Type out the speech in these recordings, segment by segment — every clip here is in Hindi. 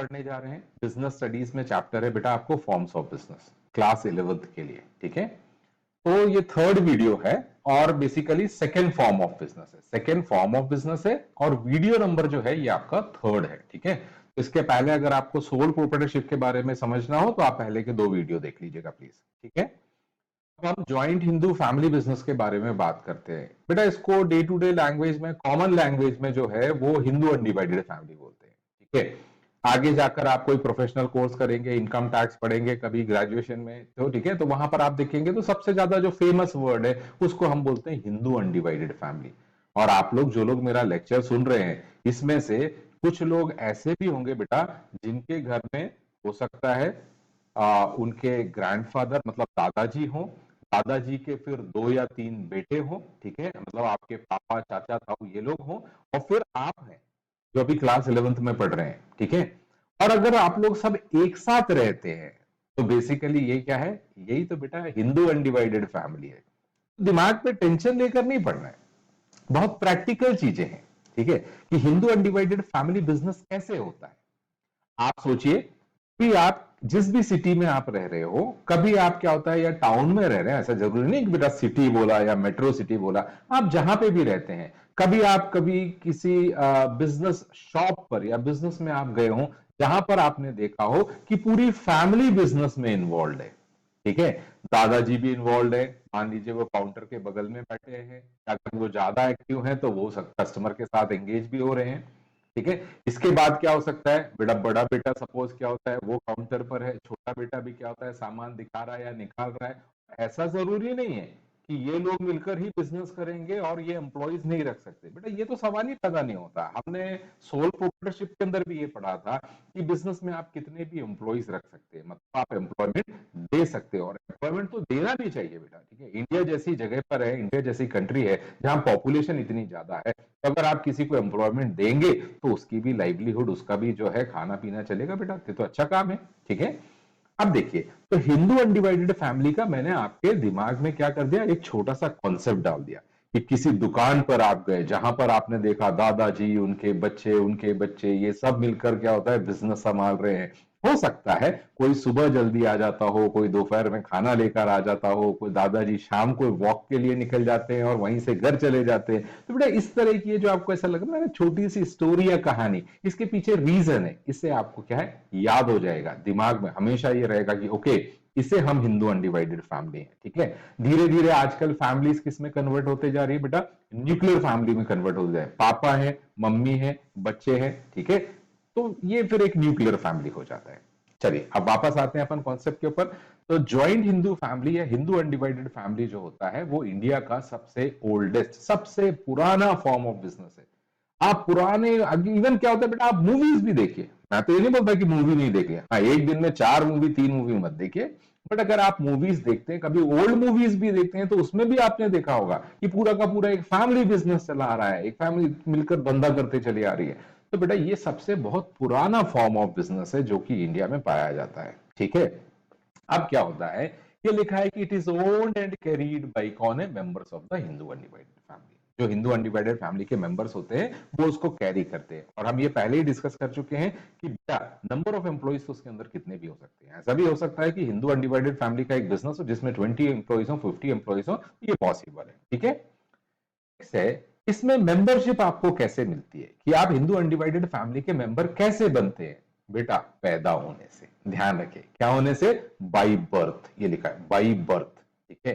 पढ़ने जा रहे हैं। बिजनेस स्टडीज में चैप्टर है बेटा आपको forms of business, class 11th के लिए, ठीक है। तो ये थर्ड वीडियो है और basically second form of business है, सेकेंड फॉर्म ऑफ बिजनेस है और वीडियो नंबर जो है ये आपका थर्ड है, ठीक है। तो इसके पहले अगर आपको सोल प्रोप्राइटरशिप के बारे में समझना हो तो आप पहले के 2 वीडियो देख लीजिएगा प्लीज, ठीक है। अब हम ज्वाइंट हिंदू फैमिली बिजनेस के बारे में बात करते हैं बेटा। इसको डे टू डे लैंग्वेज में, कॉमन लैंग्वेज में जो है वो हिंदू अनडिवाइडेड फैमिली बोलते हैं, ठीक है। आगे जाकर आप कोई प्रोफेशनल कोर्स करेंगे, इनकम टैक्स पढ़ेंगे कभी ग्रेजुएशन में, तो ठीक है, तो वहां पर आप देखेंगे तो सबसे ज्यादा जो फेमस वर्ड है उसको हम बोलते हैं हिंदू अनडिवाइडेड फैमिली। और आप लोग जो लोग मेरा लेक्चर सुन रहे हैं इसमें से कुछ लोग ऐसे भी होंगे बेटा जिनके घर में हो सकता है उनके ग्रैंडफादर मतलब दादाजी हो, दादाजी के फिर 2 या 3 बेटे हो, ठीक है, मतलब आपके पापा चाचा ताऊ ये लोग हो, और फिर आप हैं जो अभी क्लास 11th में पढ़ रहे हैं, ठीक है। और अगर आप लोग सब एक साथ रहते हैं तो बेसिकली ये क्या है, यही तो बेटा हिंदू अनडिवाइडेड फैमिली है। दिमाग पे टेंशन लेकर नहीं पढ़ना है, बहुत प्रैक्टिकल चीजें हैं, ठीक है, कि हिंदू अनडिवाइडेड फैमिली बिजनेस कैसे होता है। आप सोचिए कि आप जिस भी सिटी में आप रह रहे हो, कभी आप क्या होता है या टाउन में रह रहे हैं, ऐसा जरूरी नहीं कि बेटा सिटी बोला या मेट्रो सिटी बोला, आप जहां पे भी रहते हैं, कभी किसी बिजनेस शॉप पर या बिजनेस में आप गए हो जहां पर आपने देखा हो कि पूरी फैमिली बिजनेस में इन्वॉल्व है, ठीक है। दादाजी भी इन्वॉल्व है, मान लीजिए वो काउंटर के बगल में बैठे हैं, अगर वो ज्यादा एक्टिव है तो वो कस्टमर के साथ एंगेज भी हो रहे हैं, ठीक है। इसके बाद क्या हो सकता है, बेटा बड़ा बेटा सपोज क्या होता है वो काउंटर पर है, छोटा बेटा भी क्या होता है सामान दिखा रहा है या निकाल रहा है। ऐसा जरूरी नहीं है कि ये लोग मिलकर ही बिजनेस करेंगे और ये एम्प्लॉयज नहीं रख सकते, बेटा ये तो सवाल ही पैदा नहीं होता। हमने सोल प्रोप्राइटरशिप के अंदर भी ये पढ़ा था कि बिजनेस में आप कितने भी एम्प्लॉयज रख सकते हैं, मतलब आप एम्प्लॉयमेंट दे सकते हो और एम्प्लॉयमेंट तो देना भी चाहिए बेटा, ठीक है। इंडिया जैसी जगह पर है, इंडिया जैसी कंट्री है जहां पॉपुलेशन इतनी ज्यादा है, तो अगर आप किसी को एम्प्लॉयमेंट देंगे तो उसकी भी लाइवलीहुड, उसका भी जो है खाना पीना चलेगा बेटा, ये तो अच्छा काम है, ठीक है। अब देखिए, तो हिंदू अनडिवाइडेड फैमिली का मैंने आपके दिमाग में क्या कर दिया, एक छोटा सा कॉन्सेप्ट डाल दिया कि किसी दुकान पर आप गए जहां पर आपने देखा दादाजी, उनके बच्चे ये सब मिलकर क्या होता है बिजनेस संभाल रहे हैं। हो सकता है कोई सुबह जल्दी आ जाता हो, कोई दोपहर में खाना लेकर आ जाता हो, कोई दादाजी शाम को वॉक के लिए निकल जाते हैं और वहीं से घर चले जाते हैं। तो बेटा इस तरह की जो आपको ऐसा लग रहा है ना छोटी सी स्टोरी या कहानी, इसके पीछे रीजन है, इससे आपको क्या है याद हो जाएगा, दिमाग में हमेशा ये रहेगा कि ओके इसे हम हिंदू अनडिवाइडेड फैमिली है, ठीक है। धीरे धीरे आजकल फैमिलीज किस में कन्वर्ट होते जा रही है बेटा, न्यूक्लियर फैमिली में कन्वर्ट हो जाए, पापा है, मम्मी है, बच्चे हैं, ठीक है। तो ये फिर एक न्यूक्लियर फैमिली हो जाता है। चलिए अब वापस आते हैं अपन कॉन्सेप्ट के ऊपर। तो ज्वाइंट हिंदू फैमिली या हिंदू अनडिवाइडेड फैमिली जो होता है वो इंडिया का सबसे ओल्डेस्ट, सबसे पुराना फॉर्म ऑफ बिजनेस है। आप पुराने इवन क्या होता है बेटा, आप मूवीज भी देखिए, मैं तो ये नहीं बोलता कि मूवी नहीं देखिए, हाँ एक दिन में 4 मूवी 3 मूवी मत देखिए, बट अगर आप मूवीज देखते हैं, कभी ओल्ड मूवीज भी देखते हैं, तो उसमें भी आपने देखा होगा कि पूरा का पूरा एक फैमिली बिजनेस चला रहा है, एक फैमिली मिलकर धंधा करते चली आ रही है। तो बेटा ये सबसे बहुत पुराना फॉर्म ऑफ बिजनेस है जो कि इंडिया में पाया जाता है, ठीक है। अब क्या होता है, ये लिखा है कि it is owned and carried bye कौन है, members of the Hindu undivided family. जो हिंदू अनडिवाइडेड फैमिली के मेंबर्स होते हैं वो उसको कैरी करते हैं। और हम ये पहले ही डिस्कस कर चुके हैं कि बेटा नंबर ऑफ एम्प्लॉइज तो उसके अंदर कितने भी हो सकते हैं। ऐसा भी हो सकता है कि हिंदू अनडिवाइडेड फैमिली का एक बिजनेस हो जिसमें 20 एम्प्लॉइज हो, 50 एम्प्लॉइज हो, ये पॉसिबल है, ठीक है। है इसमें मेंबरशिप आपको कैसे मिलती है, कि आप हिंदू अनडिवाइडेड फैमिली के मेंबर कैसे बनते हैं, बेटा पैदा होने से। ध्यान रखें क्या होने से, बाई बर्थ, ये लिखा है बाई बर्थ, ठीक है।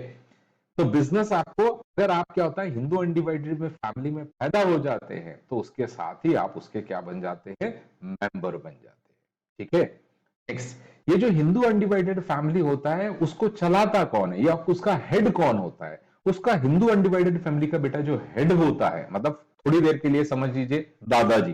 तो बिजनेस आपको, अगर आप क्या होता है हिंदू अनडिवाइडेड में फैमिली में पैदा हो जाते हैं तो उसके साथ ही आप उसके क्या बन जाते हैं, मेंबर बन जाते हैं, ठीक है। नेक्स्ट, ये जो हिंदू अनडिवाइडेड फैमिली होता है उसको चलाता कौन है या उसका हेड कौन होता है, उसका हिंदू अनडिवाइडेड फैमिली का बेटा जो हेड होता है, मतलब थोड़ी देर के लिए समझ लीजिए दादाजी।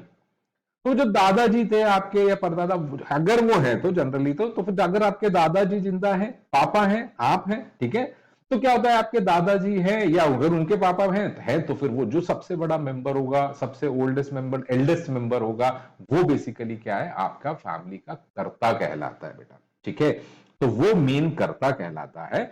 तो जो दादाजी थे आपके या परदादा, अगर वो है तो जनरली तो फिर अगर आपके दादाजी जिंदा है, पापा हैं, आप हैं, ठीक है, तो क्या होता है आपके दादाजी हैं या अगर उनके पापा हैं तो फिर वो जो सबसे बड़ा मेंबर होगा, सबसे ओल्डेस्ट मेंबर, एल्डेस्ट मेंबर होगा, वो बेसिकली क्या है आपका फैमिली का कर्ता कहलाता है बेटा, ठीक है। तो वो मेन कर्ता कहलाता है।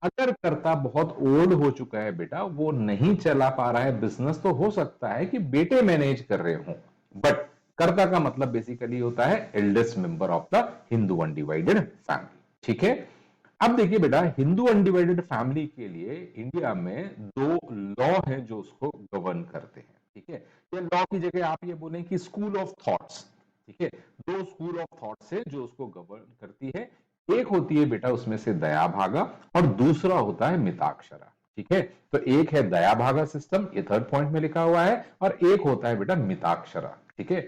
अगर कर्ता बहुत ओल्ड हो चुका है बेटा, वो नहीं चला पा रहा है बिजनेस, तो हो सकता है कि बेटे मैनेज कर रहे हो, बट कर्ता का मतलब बेसिकली होता है eldest member of the Hindu undivided family. ठीक है, अब देखिए बेटा, हिंदू अनडिवाइडेड फैमिली के लिए इंडिया में दो लॉ है जो उसको गवर्न करते हैं। ठीक है, ये लॉ की जगह आप ये बोलें कि स्कूल ऑफ थॉट्स। ठीक है, दो स्कूल ऑफ थॉट्स है जो उसको गवर्न करती है। एक होती है बेटा उसमें से दया भागा और दूसरा होता है मिताक्षरा। ठीक है, तो एक है दया भागा सिस्टम, ये थर्ड पॉइंट में लिखा हुआ है, और एक होता है बेटा मिताक्षरा। ठीक है,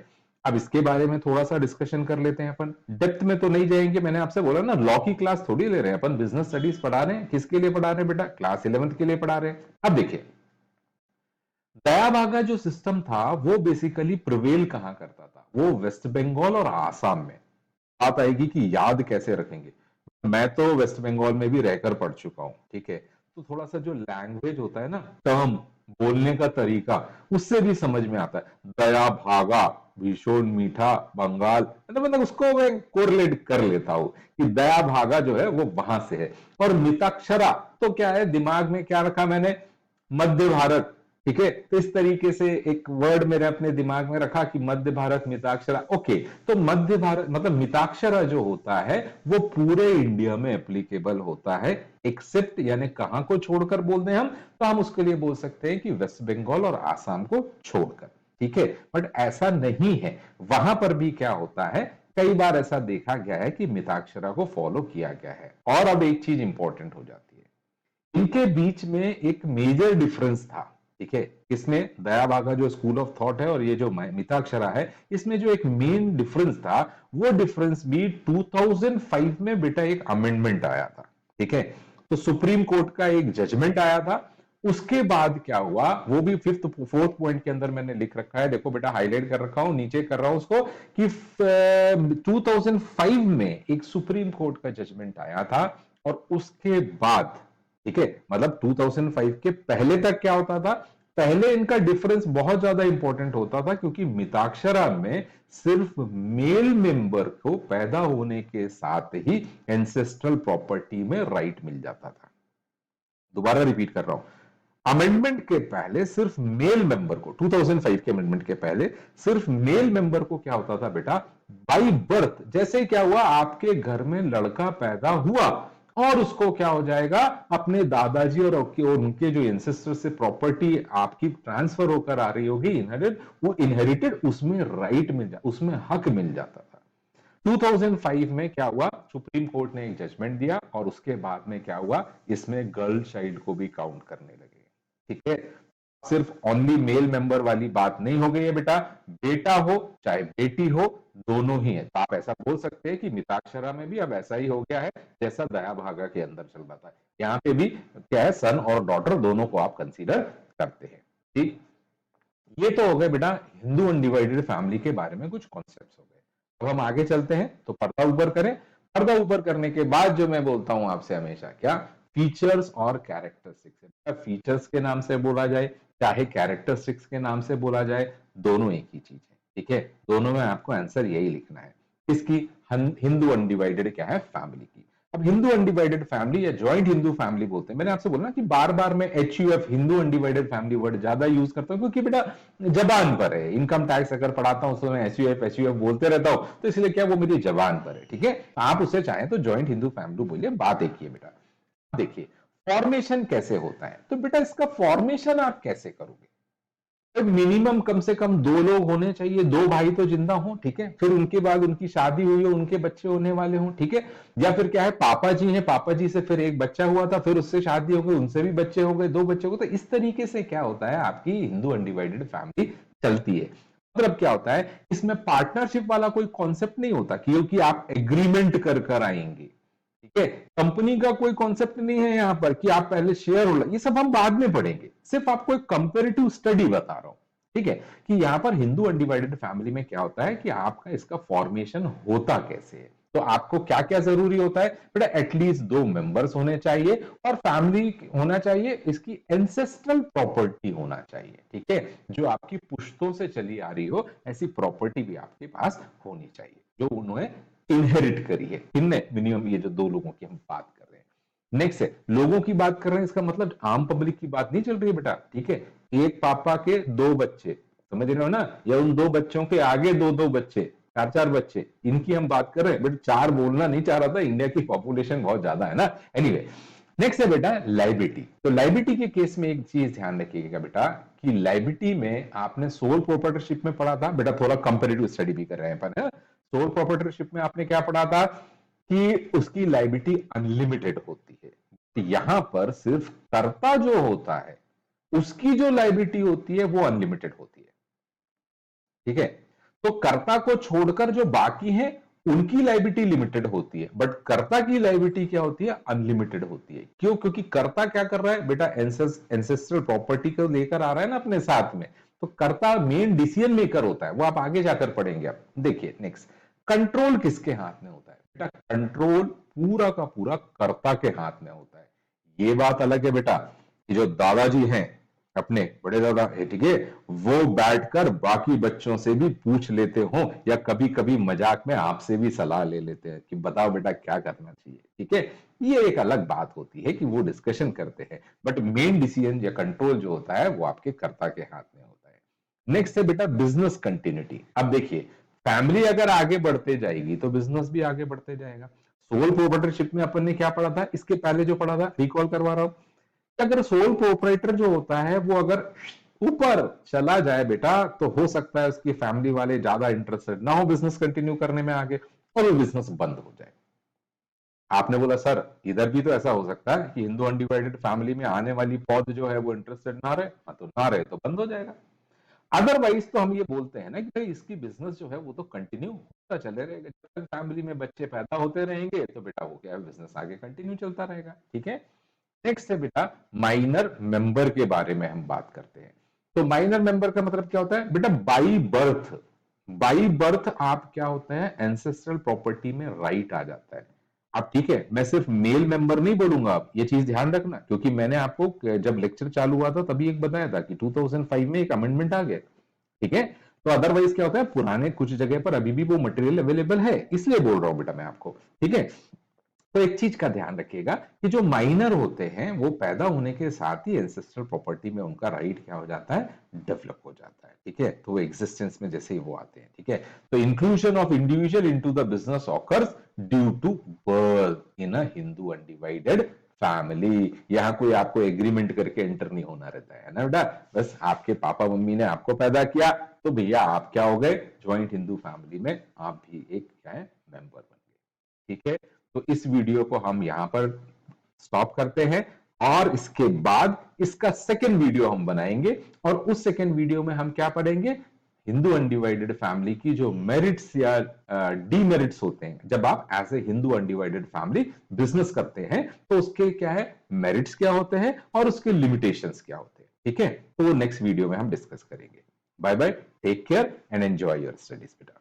अब इसके बारे में थोड़ा सा डिस्कशन कर लेते हैं। अपन डेप्थ में तो नहीं जाएंगे, मैंने आपसे बोला ना लॉ की क्लास थोड़ी ले रहे हैं अपन, बिजनेस स्टडीज पढ़ा रहे हैं। किसके लिए पढ़ा रहे हैं बेटा? क्लास 11th के लिए पढ़ा रहे हैं। अब देखिए, दया भागा जो सिस्टम था वो बेसिकली प्रिवेल कहां करता था? वो वेस्ट बंगाल और आसाम में। बात आएगी कि याद कैसे रखेंगे। मैं तो वेस्ट बंगाल में भी रहकर पढ़ चुका हूं। ठीक है, तो थोड़ा सा जो लैंग्वेज होता है ना, टर्म, बोलने का तरीका, उससे भी समझ में आता है। दया भागा, भीषण मीठा बंगाल, मतलब उसको मैं कोरिलेट कर लेता हूं कि दया भागा जो है वो वहां से है। और मिताक्षरा तो क्या है, दिमाग में क्या रखा मैंने? मध्य भारत। ठीक है, तो इस तरीके से एक वर्ड मेरे अपने दिमाग में रखा कि मध्य भारत मिताक्षरा। ओके, तो मध्य भारत मतलब मिताक्षरा जो होता है वो पूरे इंडिया में एप्लीकेबल होता है, एक्सेप्ट यानी कहां को छोड़कर बोलते हैं हम, तो हम उसके लिए बोल सकते हैं कि वेस्ट बंगाल और आसाम को छोड़कर। ठीक है, बट ऐसा नहीं है, वहां पर भी क्या होता है, कई बार ऐसा देखा गया है कि मिताक्षरा को फॉलो किया गया है। और अब एक चीज इंपॉर्टेंट हो जाती है, इनके बीच में एक मेजर डिफरेंस था। ठीक है, इसमें दया भागा जो स्कूल ऑफ थॉट है और ये जो मिताक्षरा है, इसमें जो एक मेन डिफरेंस था, वो डिफरेंस भी 2005 में बेटा एक अमेंडमेंट आया था। ठीक है, तो सुप्रीम कोर्ट का एक जजमेंट आया था। उसके बाद क्या हुआ, वो भी फोर्थ पॉइंट के अंदर मैंने लिख रखा है, देखो बेटा हाईलाइट कर रखा हूं, नीचे कर रहा हूं उसको, कि 2005 में एक सुप्रीम कोर्ट का जजमेंट आया था। और उसके बाद, ठीक है, मतलब 2005 के पहले तक क्या होता था, पहले इनका डिफरेंस बहुत ज्यादा इंपॉर्टेंट होता था, क्योंकि मिताक्षरा में सिर्फ मेल मेंबर को पैदा होने के साथ ही एंसेस्ट्रल प्रॉपर्टी में राइट मिल जाता था। दोबारा रिपीट कर रहा हूं, अमेंडमेंट के पहले सिर्फ मेल मेंबर को, 2005 के अमेंडमेंट के पहले सिर्फ मेल मेंबर को क्या होता था बेटा, बाई बर्थ, जैसे क्या हुआ, आपके घर में लड़का पैदा हुआ और उसको क्या हो जाएगा, अपने दादाजी और उनके जो एंसेस्टर से प्रॉपर्टी आपकी ट्रांसफर होकर आ रही होगी, इनहेरिटेड, उसमें राइट मिल जाता, उसमें हक मिल जाता था। 2005 में क्या हुआ, सुप्रीम कोर्ट ने एक जजमेंट दिया और उसके बाद में क्या हुआ, इसमें गर्ल चाइल्ड को भी काउंट करने लगे। ठीक है, सिर्फ ओनली मेल मेंबर वाली बात नहीं हो गई है बेटा, बेटा हो चाहे बेटी हो, दोनों ही है। तो आप ऐसा बोल सकते हैं कि मिताक्षरा में भी अब ऐसा ही हो गया है जैसा दया भागा के अंदर चल रहा था। यहाँ पे भी क्या है, सन और डॉटर दोनों को आप कंसीडर करते हैं। ठीक, ये तो हो गए बेटा हिंदू अनडिवाइडेड फैमिली के बारे में कुछ कॉन्सेप्ट्स हो गए। अब हम आगे चलते हैं, तो पर्दा ऊपर करें। पर्दा ऊपर करने के बाद जो मैं बोलता हूं आपसे हमेशा, क्या? फीचर्स और कैरेक्टरिस्टिक्स। फीचर्स के नाम से बोला जाए चाहे कैरेक्टरिस्टिक्स के नाम से बोला जाए, दोनों एक ही चीज है। ठीक है, दोनों में आपको आंसर यही लिखना है। इसकी हिंदू अनडिवाइडेड क्या है, फैमिली की। अब हिंदू अनडिवाइडेड फैमिली या ज्वाइंट हिंदू फैमिली बोलते हैं। मैंने आपसे बोला ना कि बार बार मैं HUF, Hindu undivided family word ज्यादा यूज करता हूं, क्योंकि बेटा जबान पर है। इनकम टैक्स अगर पढ़ाता हूं तो मैं HUF बोलते रहता हूं, तो इसलिए क्या, वो मेरी जबान पर है। ठीक है, आप उसे चाहें तो ज्वाइंट हिंदू फैमिली बोलिए, बात एक ही है बेटा। देखिए फॉर्मेशन कैसे होता है, तो बेटा इसका फॉर्मेशन आप कैसे करोगे? मिनिमम कम से कम दो लोग होने चाहिए, दो भाई तो जिंदा हो। ठीक है, फिर उनके बाद उनकी शादी हुई हो, उनके बच्चे होने वाले हों। ठीक है, या फिर क्या है, पापा जी हैं, पापा जी से फिर एक बच्चा हुआ था, फिर उससे शादी हो गई, उनसे भी बच्चे हो गए, दो बच्चे हो गए। तो इस तरीके से क्या होता है, आपकी हिंदू अनडिवाइडेड फैमिली चलती है। मतलब क्या होता है, इसमें पार्टनरशिप वाला कोई कॉन्सेप्ट नहीं होता, क्योंकि आप एग्रीमेंट कर आएंगे। ठीक है, कंपनी का कोई कॉन्सेप्ट नहीं है यहां पर कि आप पहले शेयर होल्डर, ये सब हम बाद में पढ़ेंगे। सिर्फ आपको एक कंपेरेटिव स्टडी बता रहा हूं। ठीक है, कि यहां पर हिंदू अनडिवाइडेड फैमिली में क्या होता है कि आपका इसका फॉर्मेशन होता कैसे है। तो आपको क्या क्या जरूरी होता है बेटा, एटलीस्ट दो मेंबर्स होने चाहिए और फैमिली होना चाहिए, इसकी एंसेस्ट्रल प्रॉपर्टी होना चाहिए। ठीक है, जो आपकी पुश्तों से चली आ रही हो, ऐसी प्रॉपर्टी भी आपके पास होनी चाहिए जो उन्होंने इनहेरिट करी है। किन्ने? मिनिमम ये जो दो लोगों की हम बात कर रहे हैं। नेक्स्ट है, लोगों की बात कर रहे हैं, इसका मतलब आम पब्लिक की बात नहीं चल रही है बेटा। ठीक है, एक पापा के दो बच्चे, समझ रहे हो ना, या उन 2 बच्चों के आगे 2-2 बच्चे, 4-4 बच्चे, इनकी हम बात कर रहे हैं, बट 4 बोलना नहीं चाह रहा था, इंडिया की पॉपुलेशन बहुत ज्यादा है ना। एनीवे, नेक्स्ट है बेटा लाइबिलिटी। तो लाइबिलिटी के केस में एक चीज ध्यान रखिएगा बेटा, कि लाइबिलिटी में आपने सोल प्रोप्राइटरशिप में पढ़ा था बेटा, थोड़ा कंपेरेटिव स्टडी भी कर रहे हैं अपन। सोल प्रोप्राइटरशिप में आपने क्या पढ़ा था कि उसकी लाइबिलिटी अनलिमिटेड होती है। तो यहां पर सिर्फ कर्ता जो होता है उसकी जो लाइबिलिटी होती है वो अनलिमिटेड होती है, ठीक है। तो कर्ता को छोड़कर जो बाकी हैं उनकी लाइबिलिटी लिमिटेड होती है, बट कर्ता की लाइबिलिटी क्या होती है, अनलिमिटेड होती है। क्यों? क्योंकि कर्ता क्या कर रहा है बेटा, एंसेस्ट्रल प्रॉपर्टी को लेकर आ रहा है ना अपने साथ में। तो कर्ता मेन डिसीजन मेकर होता है, वो आप आगे जाकर पढ़ेंगे। आप देखिए नेक्स्ट, कंट्रोल किसके हाथ में होता है बेटा, कंट्रोल पूरा का पूरा कर्ता के हाथ में होता है। ये बात अलग है बेटा कि जो दादाजी हैं अपने बड़े दादा है, ठीक है, वो बैठकर बाकी बच्चों से भी पूछ लेते हो, या कभी कभी मजाक में आपसे भी सलाह ले लेते हैं कि बताओ बेटा क्या करना चाहिए, ठीक है। ये एक अलग बात होती है कि वो डिस्कशन करते हैं, बट मेन डिसीजन या कंट्रोल जो होता है वो आपके कर्ता के हाथ में होता है। नेक्स्ट है बेटा बिजनेस कंटिन्यूटी। अब देखिए, फैमिली अगर आगे बढ़ते जाएगी तो बिजनेस भी आगे बढ़ते जाएगा। सोल प्रोप्राइटरशिप में अपन ने क्या पढ़ा था, इसके पहले जो पढ़ा था रिकॉल करवा रहा हूं, अगर सोल प्रोपराइटर जो होता है वो अगर ऊपर चला जाए बेटा, तो हो सकता है उसकी फैमिली वाले ज्यादा इंटरेस्टेड ना हो बिजनेस कंटिन्यू करने में आगे, और वो बिजनेस बंद हो जाए। आपने बोला सर इधर भी तो ऐसा हो सकता है कि हिंदू अनडिवाइडेड फैमिली में आने वाली पौध जो है वो इंटरेस्टेड ना रहे, हाँ तो ना रहे तो बंद हो जाएगा। अदरवाइज तो हम ये बोलते हैं ना कि भाई इसकी बिजनेस जो है वो तो कंटिन्यू होता चले रहेगा, जब तक फैमिली में बच्चे पैदा होते रहेंगे तो बेटा वो क्या है, बिजनेस आगे कंटिन्यू चलता रहेगा, ठीक है। नेक्स्ट है बेटा माइनर मेंबर के बारे में हम बात करते हैं। तो माइनर मेंबर का मतलब क्या होता है बेटा, बाई बर्थ, बाई बर्थ आप क्या होते हैं, एंसेस्ट्रल प्रॉपर्टी में राइट आ जाता है। अब ठीक है, मैं सिर्फ मेल मेंबर नहीं बोलूंगा, आप ये चीज ध्यान रखना, क्योंकि मैंने आपको जब लेक्चर चालू हुआ था तभी एक बताया था कि 2005 में एक अमेंडमेंट आ गया, ठीक है। तो अदरवाइज क्या होता है, पुराने कुछ जगह पर अभी भी वो मटेरियल अवेलेबल है, इसलिए बोल रहा हूं बेटा मैं आपको, ठीक है। तो एक चीज का ध्यान रखिएगा कि जो माइनर होते हैं वो पैदा होने के साथ ही एंसेस्ट्रल प्रॉपर्टी में उनका राइट क्या हो जाता है, डेवलप हो जाता है, ठीक है। तो वो एग्जिस्टेंस में जैसे ही वो आते हैं, ठीक है। तो inclusion of individual into the business occurs due to birth in a Hindu undivided family. यहाँ कोई आपको एग्रीमेंट करके एंटर नहीं होना रहता है ना बेटा, बस आपके पापा मम्मी ने आपको पैदा किया तो भैया आप क्या हो गए, ज्वाइंट हिंदू फैमिली में आप भी एक क्या है, मेंबर बन गए, ठीक है। तो इस वीडियो को हम यहां पर स्टॉप करते हैं, और इसके बाद इसका सेकेंड वीडियो हम बनाएंगे, और उस सेकेंड वीडियो में हम क्या पढ़ेंगे, हिंदू अनडिवाइडेड फैमिली की जो मेरिट्स या डीमेरिट्स होते हैं, जब आप as a Hindu undivided family business करते हैं तो उसके क्या है, मेरिट्स क्या होते हैं और उसके लिमिटेशंस क्या होते हैं, ठीक है। तो वो नेक्स्ट वीडियो में हम डिस्कस करेंगे। Bye bye, take care and enjoy your studies बेटा।